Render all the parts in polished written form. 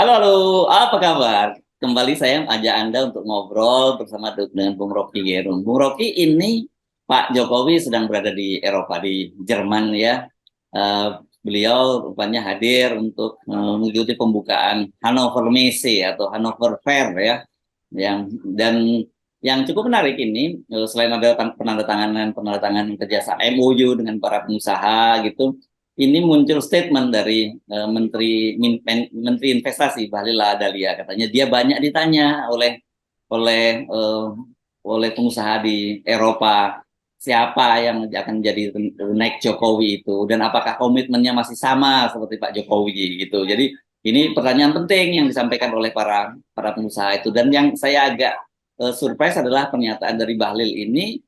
Halo, halo, apa kabar? Kembali saya ajak Anda untuk ngobrol bersama dengan Bung Rocky Gerung. Bung Rocky, ini Pak Jokowi sedang berada di Eropa, di Jerman ya. Eh, Beliau rupanya hadir untuk mengikuti pembukaan Hannover Messe atau Hannover Fair ya. Dan yang cukup menarik ini, selain ada penandatanganan kerjasama MOU dengan para pengusaha gitu, ini muncul statement dari Menteri Investasi Bahlil Lahadalia. Katanya dia banyak ditanya oleh eh, oleh pengusaha di Eropa, siapa yang akan jadi next Jokowi itu, dan apakah komitmennya masih sama seperti Pak Jokowi gitu. Jadi ini pertanyaan penting yang disampaikan oleh para para pengusaha itu. Dan yang saya agak surprise adalah pernyataan dari Bahlil ini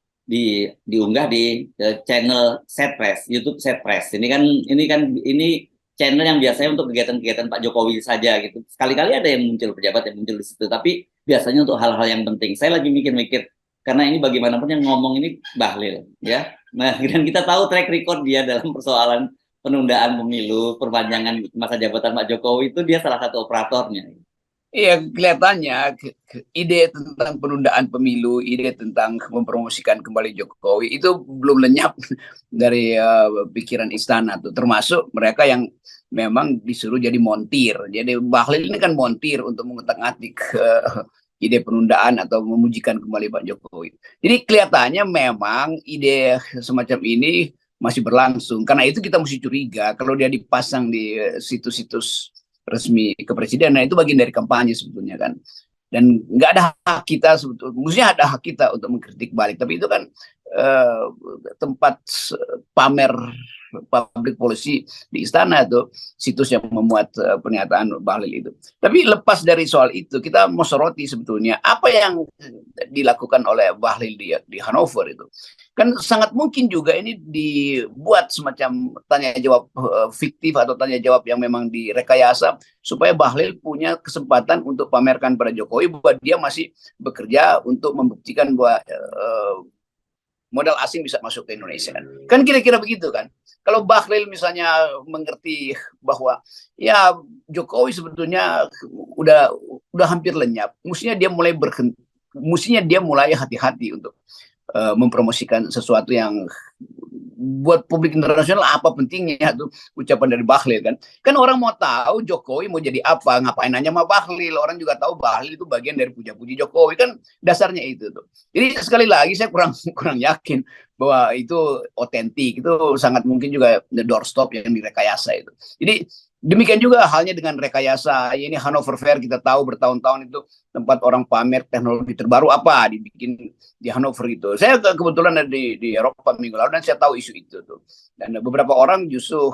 diunggah di channel Setpress, YouTube Setpress. Ini channel yang biasanya untuk kegiatan-kegiatan Pak Jokowi saja gitu. Sekali-kali ada yang muncul pejabat yang muncul di situ, tapi biasanya untuk hal-hal yang penting. Saya lagi mikir-mikir karena ini bagaimanapun yang ngomong ini Bahlil ya. Nah, dan kita tahu track record dia dalam persoalan penundaan pemilu, perpanjangan masa jabatan Pak Jokowi itu dia salah satu operatornya. Iya, kelihatannya ide tentang penundaan pemilu, ide tentang mempromosikan kembali Jokowi itu belum lenyap dari pikiran istana tuh. Termasuk mereka yang memang disuruh jadi montir. Jadi Bahlil ini kan montir untuk mengutak-atik ide penundaan atau memujikan kembali Pak Jokowi. Jadi kelihatannya memang ide semacam ini masih berlangsung. Karena itu kita mesti curiga kalau dia dipasang di situs-situs resmi kepresidenan, itu bagian dari kampanye sebetulnya kan. Dan nggak ada hak kita sebetulnya, mestinya ada hak kita untuk mengkritik balik, tapi itu kan eh, tempat pamer public policy di istana itu, situs yang memuat pernyataan Bahlil itu. Tapi lepas dari soal itu, kita mau soroti sebetulnya apa yang dilakukan oleh Bahlil di Hanover itu. Kan sangat mungkin juga ini dibuat semacam tanya jawab fiktif atau tanya jawab yang memang direkayasa supaya Bahlil punya kesempatan untuk pamerkan pada Jokowi bahwa dia masih bekerja untuk membuktikan bahwa modal asing bisa masuk ke Indonesia kan kira-kira begitu kan. Kalau Bahlil misalnya mengerti bahwa ya Jokowi sebetulnya udah udah hampir lenyap, mestinya dia mulai hati-hati untuk mempromosikan sesuatu yang buat publik internasional. Apa pentingnya tuh ucapan dari Bahlil kan? Kan orang mau tahu Jokowi mau jadi apa, ngapain nanya sama Bahlil? Orang juga tahu Bahlil itu bagian dari puja-puji Jokowi kan, dasarnya itu tuh. Jadi sekali lagi saya kurang kurang yakin bahwa itu otentik. Itu sangat mungkin juga the doorstop yang direkayasa itu. Jadi demikian juga halnya dengan rekayasa ini Hannover Fair. Kita tahu bertahun-tahun itu tempat orang pamer teknologi terbaru apa dibikin di Hannover itu. Saya kebetulan ada di Eropa minggu lalu dan saya tahu isu itu tuh. Dan beberapa orang justru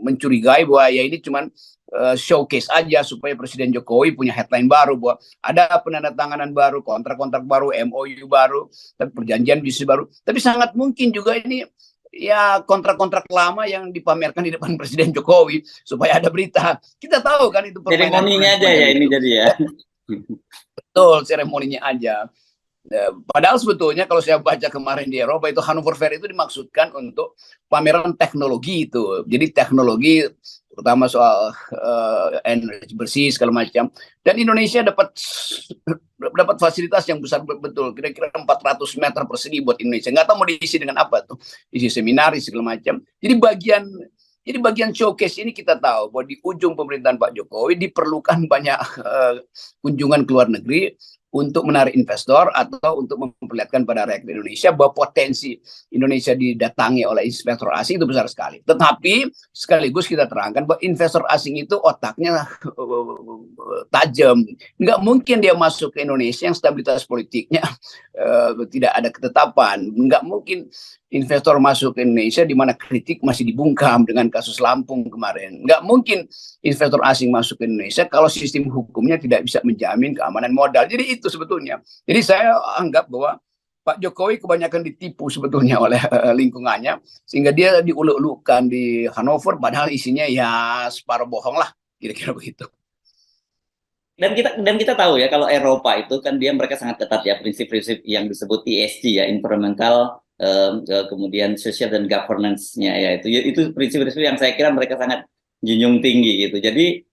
mencurigai bahwa ya ini cuman showcase aja supaya Presiden Jokowi punya headline baru bahwa ada penandatanganan baru, kontrak-kontrak baru, MOU baru, dan perjanjian bisnis baru. Tapi sangat mungkin juga ini ya kontrak-kontrak lama yang dipamerkan di depan Presiden Jokowi supaya ada berita. Kita tahu kan itu permainan Seremoninya aja ya ini itu. jadi ya. Betul, seremoninya aja. Padahal sebetulnya kalau saya baca kemarin di Eropa itu Hannover Fair itu dimaksudkan untuk pameran teknologi itu. Jadi teknologi terutama soal energi bersih segala macam. Dan Indonesia dapat fasilitas yang besar betul, kira-kira 400 meter persegi buat Indonesia. Nggak tahu mau diisi dengan apa tuh, isi seminar segala macam. Jadi bagian showcase ini kita tahu bahwa di ujung pemerintahan Pak Jokowi diperlukan banyak kunjungan ke luar negeri untuk menarik investor atau untuk memperlihatkan pada rakyat Indonesia bahwa potensi Indonesia didatangi oleh investor asing itu besar sekali. Tetapi sekaligus kita terangkan bahwa investor asing itu otaknya tajam. Nggak mungkin dia masuk ke Indonesia yang stabilitas politiknya tidak ada ketetapan. Nggak mungkin investor masuk ke Indonesia di mana kritik masih dibungkam dengan kasus Lampung kemarin. Nggak mungkin investor asing masuk ke Indonesia kalau sistem hukumnya tidak bisa menjamin keamanan modal. Jadi itu sebetulnya. Jadi saya anggap bahwa Pak Jokowi kebanyakan ditipu sebetulnya oleh lingkungannya sehingga dia diuluk-ulukan di Hannover padahal isinya ya separuh bohong lah, kira-kira begitu. Dan kita tahu ya kalau Eropa itu kan mereka sangat ketat ya prinsip-prinsip yang disebut ESG ya, environmental, kemudian social dan governance-nya ya, itu prinsip-prinsip yang saya kira mereka sangat junjung tinggi gitu. Jadi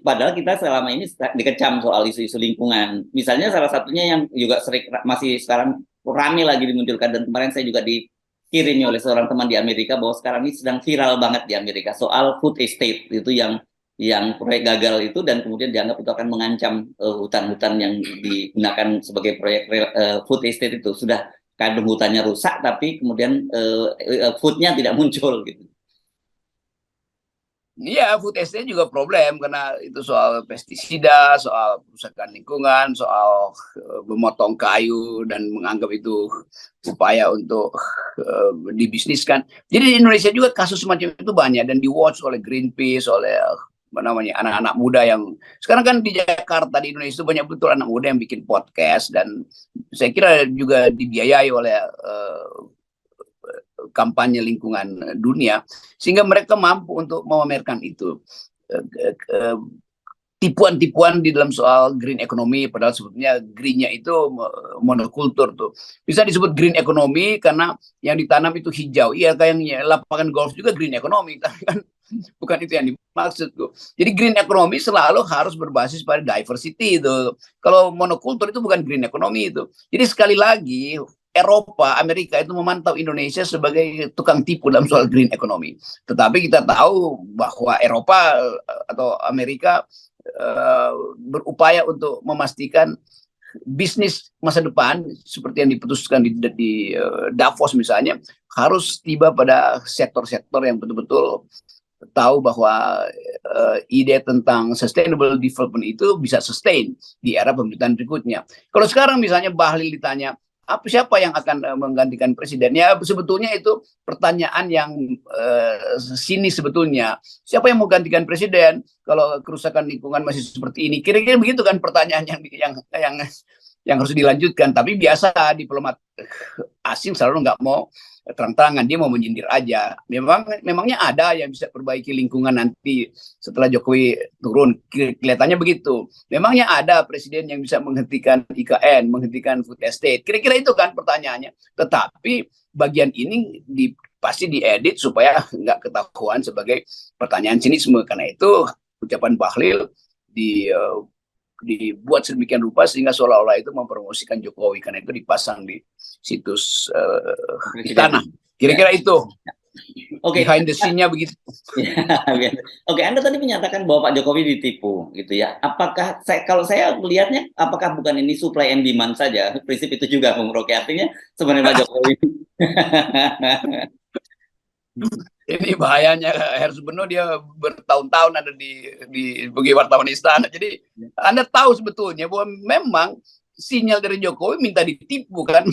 padahal kita selama ini dikecam soal isu-isu lingkungan. Misalnya salah satunya yang juga sering masih sekarang rame lagi dimunculkan, dan kemarin saya juga dikirimi oleh seorang teman di Amerika bahwa sekarang ini sedang viral banget di Amerika soal food estate itu, yang proyek gagal itu, dan kemudian dianggap itu akan mengancam hutan-hutan yang digunakan sebagai proyek food estate itu. Sudah kadang hutannya rusak tapi kemudian foodnya tidak muncul gitu. Iya, food estate juga problem karena itu soal pestisida, soal kerusakan lingkungan, soal memotong kayu dan menganggap itu upaya untuk dibisniskan. Jadi di Indonesia juga kasus semacam itu banyak dan di watch oleh Greenpeace, oleh apa namanya anak-anak muda yang sekarang kan di Jakarta, di Indonesia itu banyak betul anak muda yang bikin podcast, dan saya kira juga dibiayai oleh kampanye lingkungan dunia, sehingga mereka mampu untuk memamerkan itu tipuan-tipuan di dalam soal green economy, padahal sebetulnya greennya itu monokultur tuh. Bisa disebut green economy karena yang ditanam itu hijau. Iya, kayak lapangan golf juga green economy, tapi kan bukan itu yang dimaksud tuh. Jadi green economy selalu harus berbasis pada diversity itu. Kalau monokultur itu bukan green economy itu. Jadi sekali lagi Eropa, Amerika itu memantau Indonesia sebagai tukang tipu dalam soal green economy. Tetapi kita tahu bahwa Eropa atau Amerika berupaya untuk memastikan bisnis masa depan seperti yang diputuskan di Davos misalnya harus tiba pada sektor-sektor yang betul-betul tahu bahwa ide tentang sustainable development itu bisa sustain di era pemerintahan berikutnya. Kalau sekarang misalnya Bahlil ditanya, siapa yang akan menggantikan presiden? Ya sebetulnya itu pertanyaan yang sinis sebetulnya. Siapa yang mau gantikan presiden kalau kerusakan lingkungan masih seperti ini? Kira-kira begitu kan pertanyaan yang harus dilanjutkan. Tapi biasa diplomat asing selalu nggak mau terang-terangan, dia mau menyindir aja. Memangnya ada yang bisa perbaiki lingkungan nanti setelah Jokowi turun, kelihatannya begitu. Memangnya ada presiden yang bisa menghentikan IKN, menghentikan food estate, kira-kira itu kan pertanyaannya. Tetapi bagian ini pasti diedit supaya nggak ketahuan sebagai pertanyaan sinisme. Karena itu ucapan Bahlil dibuat sedemikian rupa sehingga seolah-olah itu mempromosikan Jokowi, karena itu dipasang di situs istana. Kira-kira itu. Oke. Behind the scene-nya begitu. Oke, Anda tadi menyatakan bahwa Pak Jokowi ditipu, gitu ya. Apakah kalau saya melihatnya, apakah bukan ini supply and demand saja? Prinsip itu juga, Bung Rocky. Artinya sebenarnya Pak Jokowi. Ini bahayanya Hersubeno, dia bertahun-tahun ada di sebagai wartawan istana. Jadi Anda tahu sebetulnya bahwa memang sinyal dari Jokowi minta ditipu kan,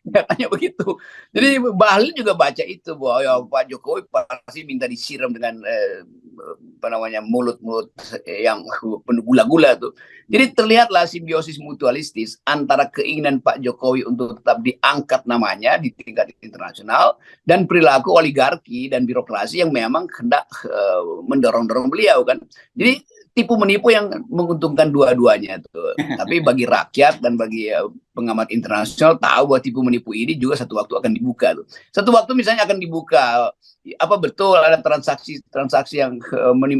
katanya begitu. Jadi Bahlil juga baca itu bahwa ya, Pak Jokowi pasti minta disiram dengan apa namanya mulut-mulut yang penuh gula-gula tuh. Jadi terlihatlah simbiosis mutualistis antara keinginan Pak Jokowi untuk tetap diangkat namanya di tingkat internasional dan perilaku oligarki dan birokrasi yang memang hendak mendorong-dorong beliau kan. Jadi tipu menipu yang menguntungkan dua-duanya tuh. Tapi bagi rakyat dan bagi pengamat internasional tahu bahwa tipu menipu ini juga satu waktu akan dibuka tuh. Satu waktu misalnya akan dibuka apa betul ada transaksi yang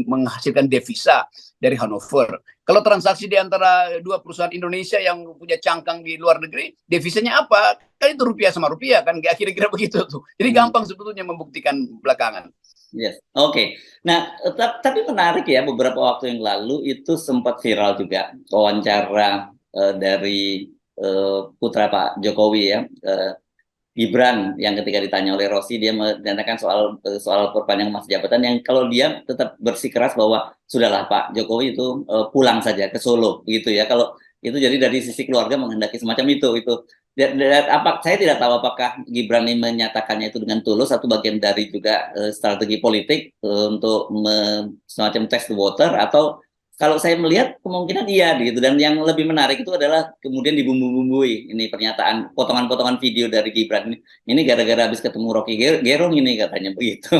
menghasilkan devisa dari Hannover. Kalau transaksi di antara dua perusahaan Indonesia yang punya cangkang di luar negeri, devisanya apa? Kan itu rupiah sama rupiah kan, kira-kira begitu tuh. Jadi gampang sebetulnya membuktikan belakangan. Yes, oke. Nah, tapi menarik ya, beberapa waktu yang lalu itu sempat viral juga wawancara dari putra Pak Jokowi ya, Gibran, yang ketika ditanya oleh Rossi dia menyatakan soal perpanjangan masa jabatan, yang kalau dia tetap bersikeras bahwa sudahlah Pak Jokowi itu pulang saja ke Solo begitu ya. Kalau itu jadi dari sisi keluarga menghendaki semacam itu. Saya tidak tahu apakah Gibran ini menyatakannya itu dengan tulus atau bagian dari juga strategi politik untuk semacam test the water, atau kalau saya melihat kemungkinan iya gitu. Dan yang lebih menarik itu adalah kemudian dibumbu-bumbui ini pernyataan potongan-potongan video dari Gibran ini gara-gara habis ketemu Rocky Gerung ini katanya begitu.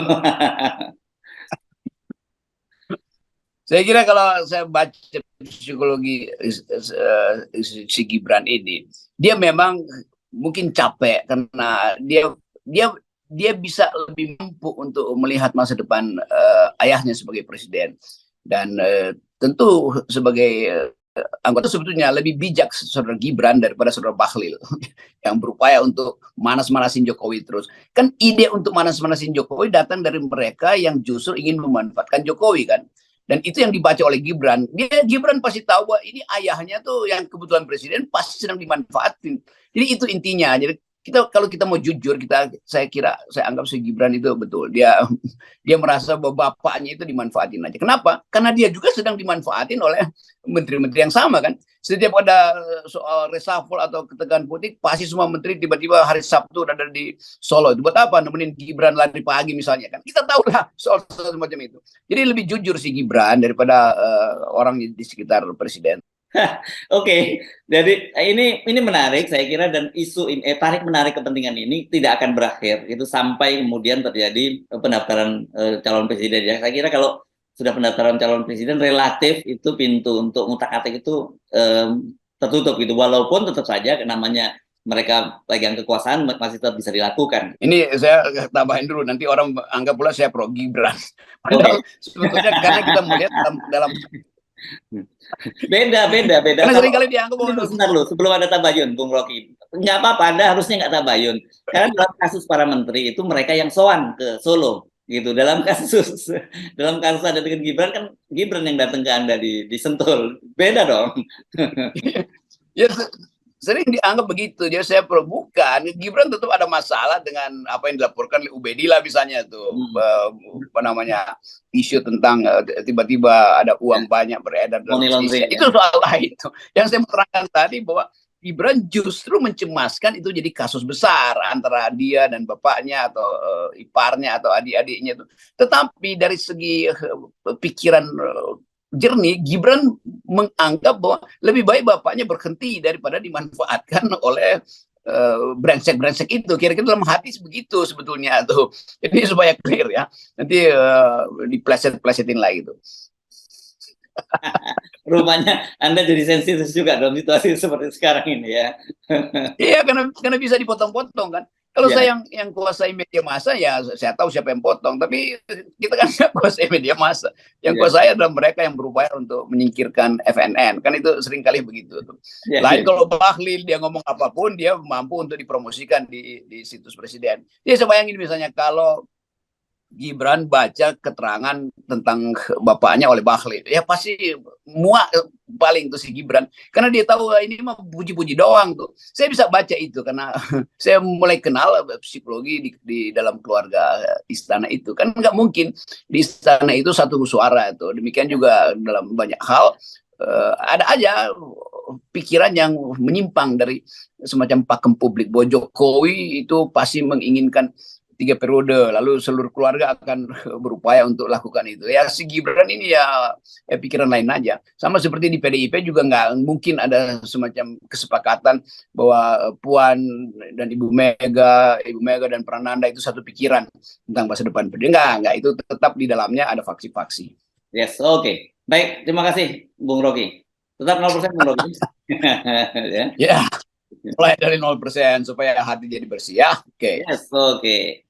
Saya kira kalau saya baca psikologi si Gibran ini, dia memang mungkin capek karena dia bisa lebih mampu untuk melihat masa depan ayahnya sebagai presiden, dan tentu sebagai anggota sebetulnya lebih bijak saudara Gibran daripada saudara Bahlil yang berupaya untuk manas-manasin Jokowi terus. Kan ide untuk manas-manasin Jokowi datang dari mereka yang justru ingin memanfaatkan Jokowi kan. Dan itu yang dibaca oleh Gibran. Gibran pasti tahu bahwa ini ayahnya tuh yang kebetulan presiden pasti sedang dimanfaatin. Jadi itu intinya. Jadi kalau kita mau jujur, saya anggap si Gibran itu betul. Dia merasa bahwa bapaknya itu dimanfaatin aja. Kenapa? Karena dia juga sedang dimanfaatin oleh menteri-menteri yang sama kan. Setiap ada soal reshuffle atau ketegangan politik, pasti semua menteri tiba-tiba hari Sabtu ada di Solo. Itu buat apa? Nemenin Gibran lari pagi misalnya kan. Kita tahu lah soal semacam itu. Jadi lebih jujur si Gibran daripada orang di sekitar presiden. Oke, jadi ini menarik saya kira, dan isu ini tarik menarik kepentingan ini tidak akan berakhir itu sampai kemudian terjadi pendaftaran calon presiden ya. Saya kira kalau sudah pendaftaran calon presiden relatif itu pintu untuk ngutak-atik itu tertutup gitu, walaupun tetap saja namanya mereka pegang kekuasaan masih tetap bisa dilakukan. Ini saya tambahin dulu, nanti orang anggap pula saya pro Gibran. Padahal sebetulnya karena kita melihat dalam beda. Karena sering kali dianggap sebentar loh, sebelum ada tabayun, Bung Rocky, nggak apa-apa, Anda harusnya nggak tabayun. Karena dalam kasus para menteri itu mereka yang sowan ke Solo, gitu. Dalam kasus ada dengan Gibran kan Gibran yang datang ke Anda di Sentul, beda dong. Ya, sering dianggap begitu. Jadi saya bukan. Gibran tetap ada masalah dengan apa yang dilaporkan oleh Ubedillah misalnya tuh, apa namanya, isu tentang tiba-tiba ada uang banyak beredar dalam Indonesia. Itu soal lain. Yang saya terangkan tadi bahwa Gibran justru mencemaskan itu jadi kasus besar antara dia dan bapaknya atau iparnya atau adik-adiknya itu. Tetapi dari segi pikiran jernih, Gibran menganggap bahwa lebih baik bapaknya berhenti daripada dimanfaatkan oleh brengsek-brengsek itu. Kira-kira dalam hati begitu sebetulnya tuh. Jadi supaya clear ya, nanti dipleset-plesetin lagi tuh. Rupanya Anda jadi sensitif juga dalam situasi seperti sekarang ini ya. Iya, karena bisa dipotong-potong kan. Kalau saya yang kuasai media massa, ya saya tahu siapa yang potong. Tapi kita kan nggak kuasai media massa. Yang kuasai adalah mereka yang berupaya untuk menyingkirkan FNN. Kan itu seringkali begitu. Lain kalau Bahlil, dia ngomong apapun, dia mampu untuk dipromosikan di situs presiden. Jadi saya bayangin misalnya kalau Gibran baca keterangan tentang bapaknya oleh Bahlil, ya pasti muak paling tuh si Gibran, karena dia tahu ini mah puji-puji doang tuh. Saya bisa baca itu karena saya mulai kenal psikologi di dalam keluarga istana itu. Kan nggak mungkin di istana itu satu suara tuh. Demikian juga dalam banyak hal ada aja pikiran yang menyimpang dari semacam pakem publik bahwa Jokowi itu pasti menginginkan 3 periode, lalu seluruh keluarga akan berupaya untuk lakukan itu. Ya si Gibran ini ya pikiran lain aja. Sama seperti di PDIP juga nggak mungkin ada semacam kesepakatan bahwa Puan dan Ibu Mega dan Prananda itu satu pikiran tentang masa depan. Enggak, itu tetap di dalamnya ada faksi-faksi. Yes, oke. Baik, terima kasih Bung Rocky. Tetap 0% Bung Rocky. Ya. Mulai dari 0% supaya hati jadi bersih ya. Oke. Yes, oke.